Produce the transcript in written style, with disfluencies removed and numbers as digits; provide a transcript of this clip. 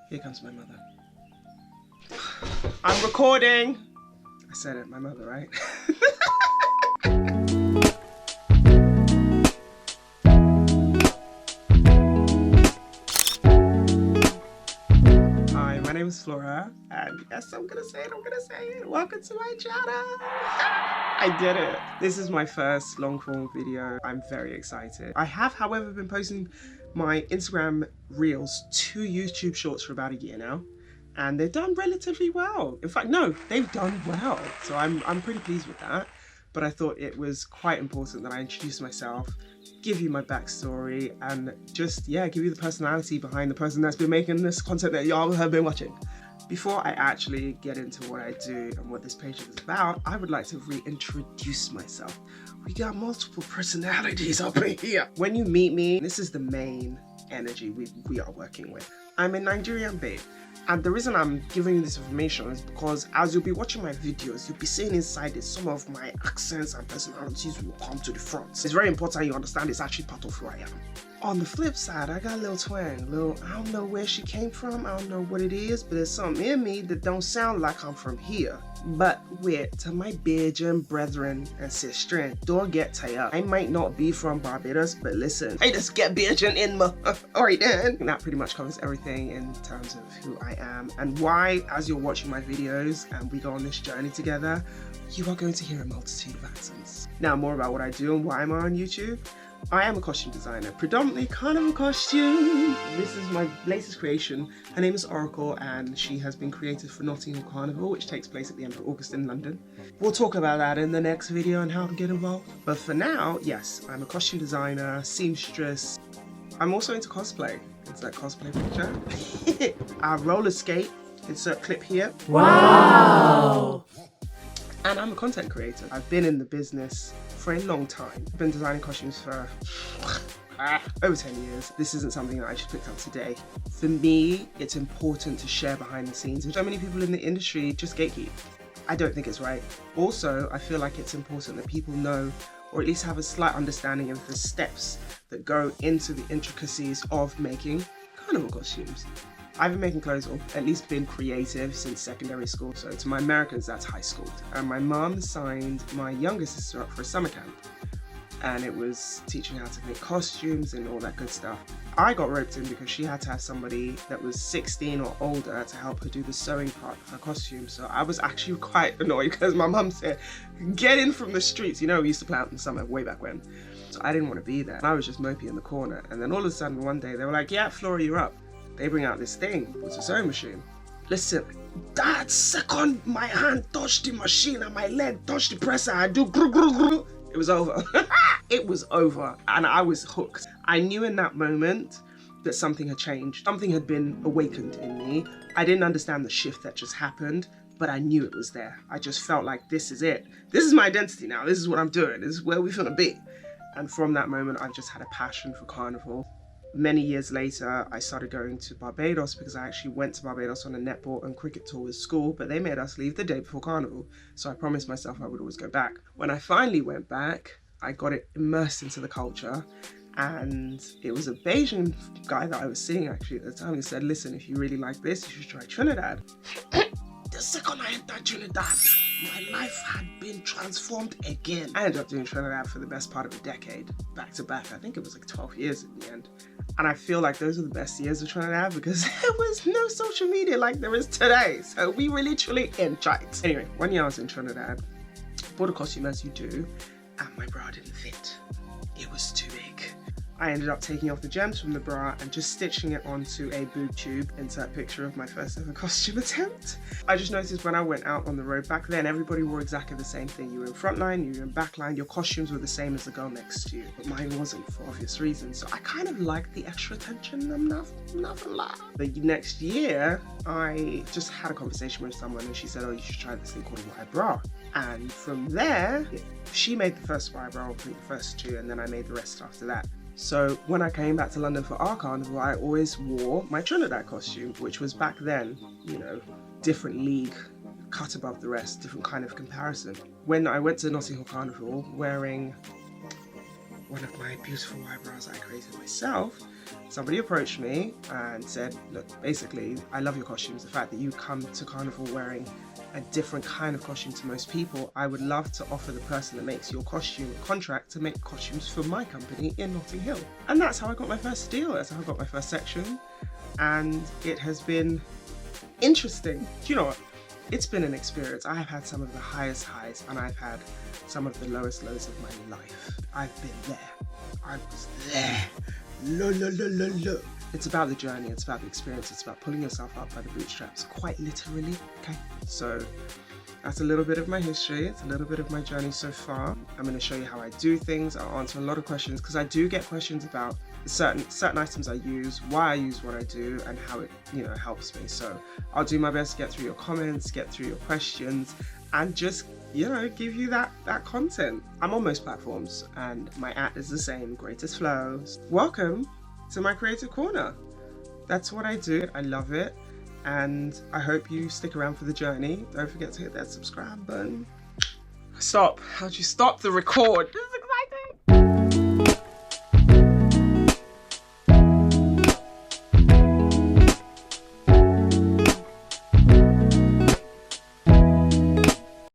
Here comes my mother. I'm recording! I said it, my mother, right? Hi, my name is Flora, and yes, I'm gonna say it. Welcome to my channel! I did it! This is my first long form video. I'm very excited. I have, however, been posting my Instagram reels to YouTube shorts for about a year now, and they've done relatively well. In fact, no, they've done well. So I'm pretty pleased with that. But I thought it was quite important that I introduce myself, give you my backstory, and just, yeah, give you the personality behind the person that's been making this content that y'all have been watching. Before I actually get into what I do and what this page is about, I would like to reintroduce myself. We got multiple personalities up in here. When you meet me, this is the main energy we are working with. I'm a Nigerian babe. And the reason I'm giving you this information is because as you'll be watching my videos, you'll be seeing inside it some of my accents and personalities will come to the front. It's very important you understand it's actually part of who I am. On the flip side, I got a little twang, I don't know where she came from, I don't know what it is, but there's something in me that don't sound like I'm from here. But wait, to my Bajan brethren and sisters, don't get tired. I might not be from Barbados, but listen, I just get Bajan in my, alright then. And that pretty much covers everything in terms of who I am and why, as you're watching my videos and we go on this journey together, you are going to hear a multitude of accents. Now more about what I do and why I'm on YouTube. I am a costume designer, predominantly carnival costume. This is my latest creation. Her name is Oracle and she has been created for Notting Hill Carnival, which takes place at the end of August in London. We'll talk about that in the next video and how to get involved. But for now, yes, I'm a costume designer, seamstress. I'm also into cosplay. It's that cosplay picture. I roller skate, insert clip here. Wow! And I'm a content creator. I've been in the business for a long time. I've been designing costumes for over 10 years. This isn't something that I just picked up today. For me, it's important to share behind the scenes. And so many people in the industry just gatekeep. I don't think it's right. Also, I feel like it's important that people know, or at least have a slight understanding of the steps that go into the intricacies of making carnival costumes. I've been making clothes, or at least been creative, since secondary school. So to my Americans, that's high school. And my mum signed my younger sister up for a summer camp. And it was teaching her how to make costumes and all that good stuff. I got roped in because she had to have somebody that was 16 or older to help her do the sewing part of her costume. So I was actually quite annoyed because my mum said, get in from the streets. You know, we used to play out in the summer way back when. So I didn't want to be there. And I was just mopey in the corner. And then all of a sudden one day they were like, yeah, Flora, you're up. They bring out this thing, it's a sewing machine. Listen, that second my hand touched the machine and my leg touched the presser, I do gru gru gru. It was over. It was over and I was hooked. I knew in that moment that something had changed. Something had been awakened in me. I didn't understand the shift that just happened, but I knew it was there. I just felt like this is it. This is my identity now. This is what I'm doing. This is where we're gonna be. And from that moment, I've just had a passion for carnival. Many years later, I started going to Barbados because I actually went to Barbados on a netball and cricket tour with school, but they made us leave the day before Carnival. So I promised myself I would always go back. When I finally went back, I got it immersed into the culture. And it was a Bayesian guy that I was seeing actually at the time. He said, listen, if you really like this, you should try Trinidad. The second I entered Trinidad, my life had been transformed again. I ended up doing Trinidad for the best part of a decade, back to back. I think it was like 12 years in the end. And I feel like those are the best years of Trinidad because there was no social media like there is today. So we were literally enjoyed. Anyway, 1 year I was in Trinidad, bought a costume as you do, and my bra didn't fit. It was too big. I ended up taking off the gems from the bra and just stitching it onto a boob tube. Insert picture of my first ever costume attempt. I just noticed when I went out on the road back then, everybody wore exactly the same thing. You were in front line, you were in back line, your costumes were the same as the girl next to you. But mine wasn't for obvious reasons. So I kind of liked the extra attention, I'm not gonna lie. The next year, I just had a conversation with someone and she said, oh, you should try this thing called a wire bra. And from there, she made the first wire bra, I think the first two, and then I made the rest after that. So when I came back to London for our carnival, I always wore my Trinidad costume, which was back then, you know, different league, cut above the rest, different kind of comparison. When I went to Notting Hill Carnival wearing one of my beautiful eyebrows I created myself, somebody approached me and said, look, basically, I love your costumes. The fact that you come to Carnival wearing a different kind of costume to most people, I would love to offer the person that makes your costume a contract to make costumes for my company in Notting Hill. And that's how I got my first deal. That's how I got my first section. And it has been interesting. Do you know what? It's been an experience. I have had some of the highest highs and I've had some of the lowest lows of my life. I've been there. I was there. Lo. It's about the journey, it's about the experience, it's about pulling yourself up by the bootstraps, quite literally, okay? So that's a little bit of my history, it's a little bit of my journey so far. I'm going to show you how I do things. I'll answer a lot of questions because I do get questions about certain items I use, why I use what I do, and how it, helps me. So I'll do my best to get through your comments, get through your questions, and just, give you that content. I'm on most platforms and my @ is the same, Greatest Flows. Welcome to my creative corner. That's what I do. I love it. And I hope you stick around for the journey. Don't forget to hit that subscribe button. Stop. How'd you stop the record?